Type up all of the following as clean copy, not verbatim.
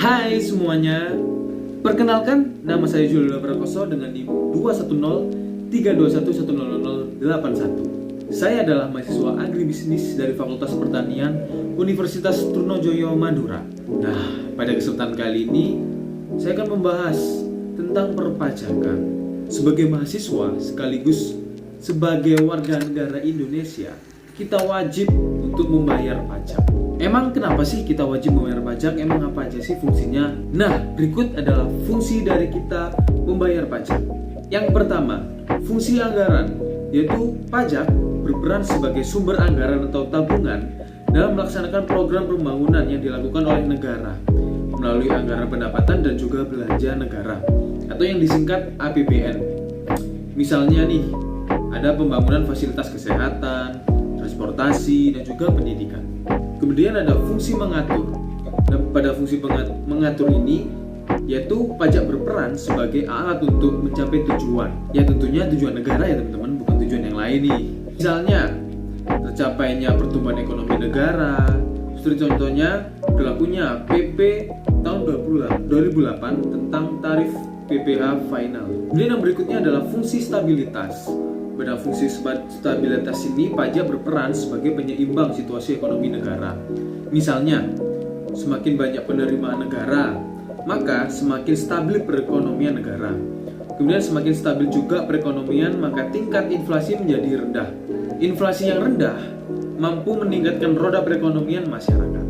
Hai semuanya, perkenalkan nama saya Julio Prakoso dengan NIM 210-321-10081. Saya adalah mahasiswa agribisnis dari Fakultas Pertanian Universitas Trunojoyo Madura. Nah, pada kesempatan kali ini saya akan membahas tentang perpajakan. Sebagai mahasiswa sekaligus sebagai warga negara Indonesia, kita wajib untuk membayar pajak. Emang kenapa sih kita wajib membayar pajak? Emang apa aja sih fungsinya? Nah, berikut adalah fungsi dari kita membayar pajak. Yang pertama, fungsi anggaran, yaitu pajak berperan sebagai sumber anggaran atau tabungan dalam melaksanakan program pembangunan yang dilakukan oleh negara melalui anggaran pendapatan dan juga belanja negara atau yang disingkat APBN. Misalnya nih, ada pembangunan fasilitas kesehatan, transportasi, dan juga pendidikan. Kemudian ada fungsi mengatur. Dan pada fungsi mengatur ini, yaitu pajak berperan sebagai alat untuk mencapai tujuan. Ya tentunya tujuan negara ya teman-teman, bukan tujuan yang lain nih. Misalnya, tercapainya pertumbuhan ekonomi negara. Seperti contohnya, berlakunya PP tahun 2008 tentang tarif PPh final. Kemudian yang berikutnya adalah fungsi stabilitas. Pada fungsi stabilitas ini, pajak berperan sebagai penyeimbang situasi ekonomi negara. Misalnya, semakin banyak penerimaan negara, maka semakin stabil perekonomian negara. Kemudian semakin stabil juga perekonomian, maka tingkat inflasi menjadi rendah. Inflasi yang rendah mampu meningkatkan roda perekonomian masyarakat.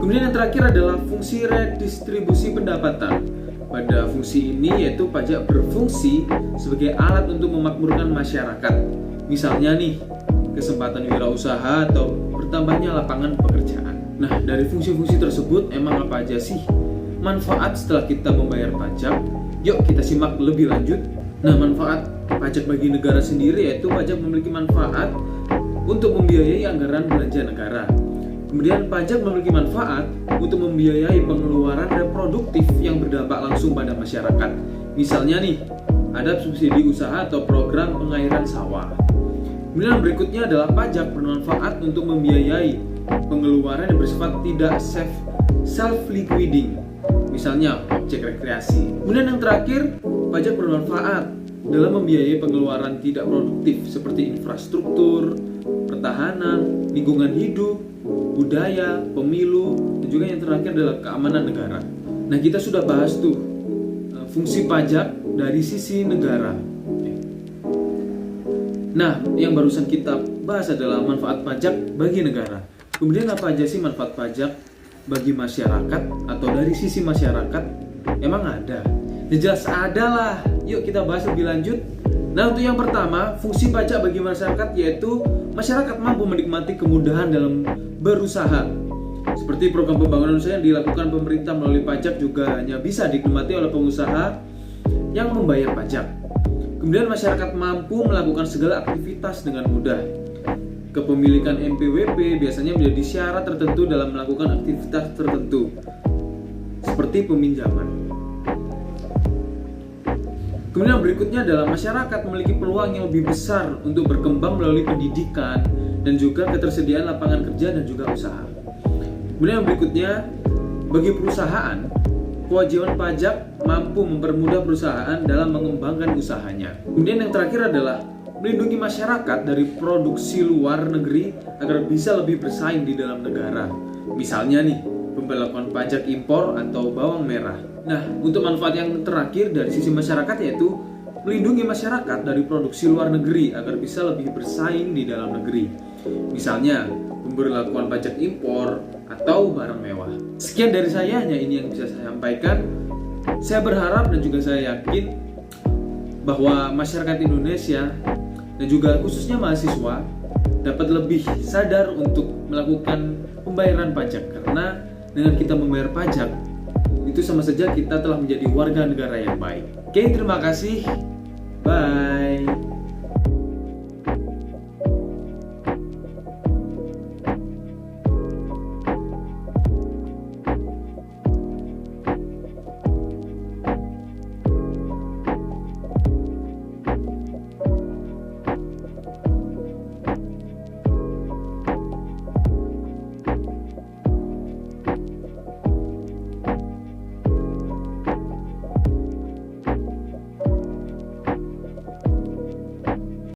Kemudian yang terakhir adalah fungsi redistribusi pendapatan. Pada fungsi ini yaitu pajak berfungsi sebagai alat untuk memakmurkan masyarakat. Misalnya nih, kesempatan wirausaha atau bertambahnya lapangan pekerjaan. Nah, dari fungsi-fungsi tersebut emang apa aja sih manfaat setelah kita membayar pajak? Yuk kita simak lebih lanjut. Nah, manfaat pajak bagi negara sendiri yaitu pajak memiliki manfaat untuk membiayai anggaran belanja negara. Kemudian pajak memiliki manfaat untuk membiayai pengeluaran reproduktif yang berdampak langsung pada masyarakat. Misalnya nih, ada subsidi usaha atau program pengairan sawah. Kemudian yang berikutnya adalah pajak bermanfaat untuk membiayai pengeluaran yang bersifat tidak self-liquidating. Misalnya objek rekreasi. Kemudian yang terakhir, pajak bermanfaat dalam membiayai pengeluaran tidak produktif seperti infrastruktur, pertahanan, lingkungan hidup, budaya, pemilu, dan juga yang terakhir adalah keamanan negara. Nah, kita sudah bahas tuh fungsi pajak dari sisi negara. Nah, yang barusan kita bahas adalah manfaat pajak bagi negara. Kemudian apa aja sih manfaat pajak bagi masyarakat atau dari sisi masyarakat? Emang ada? Ya jelas ada lah. Yuk kita bahas lebih lanjut. Nah, untuk yang pertama, fungsi pajak bagi masyarakat yaitu masyarakat mampu menikmati kemudahan dalam berusaha. Seperti program pembangunan usaha yang dilakukan pemerintah melalui pajak juga hanya bisa dinikmati oleh pengusaha yang membayar pajak. Kemudian masyarakat mampu melakukan segala aktivitas dengan mudah. Kepemilikan NPWP biasanya menjadi syarat tertentu dalam melakukan aktivitas tertentu, seperti peminjaman. Kemudian berikutnya adalah masyarakat memiliki peluang yang lebih besar untuk berkembang melalui pendidikan dan juga ketersediaan lapangan kerja dan juga usaha. Kemudian yang berikutnya, bagi perusahaan, kewajiban pajak mampu mempermudah perusahaan dalam mengembangkan usahanya. Kemudian yang terakhir adalah melindungi masyarakat dari produksi luar negeri agar bisa lebih bersaing di dalam negara. Misalnya nih, pemberlakuan pajak impor atau bawang merah. Nah, untuk manfaat yang terakhir dari sisi masyarakat yaitu melindungi masyarakat dari produksi luar negeri agar bisa lebih bersaing di dalam negeri. Misalnya, pemberlakuan pajak impor atau barang mewah. Sekian dari saya, hanya ini yang bisa saya sampaikan. Saya berharap dan juga saya yakin bahwa masyarakat Indonesia dan juga khususnya mahasiswa dapat lebih sadar untuk melakukan pembayaran pajak, karena dengan kita membayar pajak itu sama saja kita telah menjadi warga negara yang baik. Oke, terima kasih. Bye.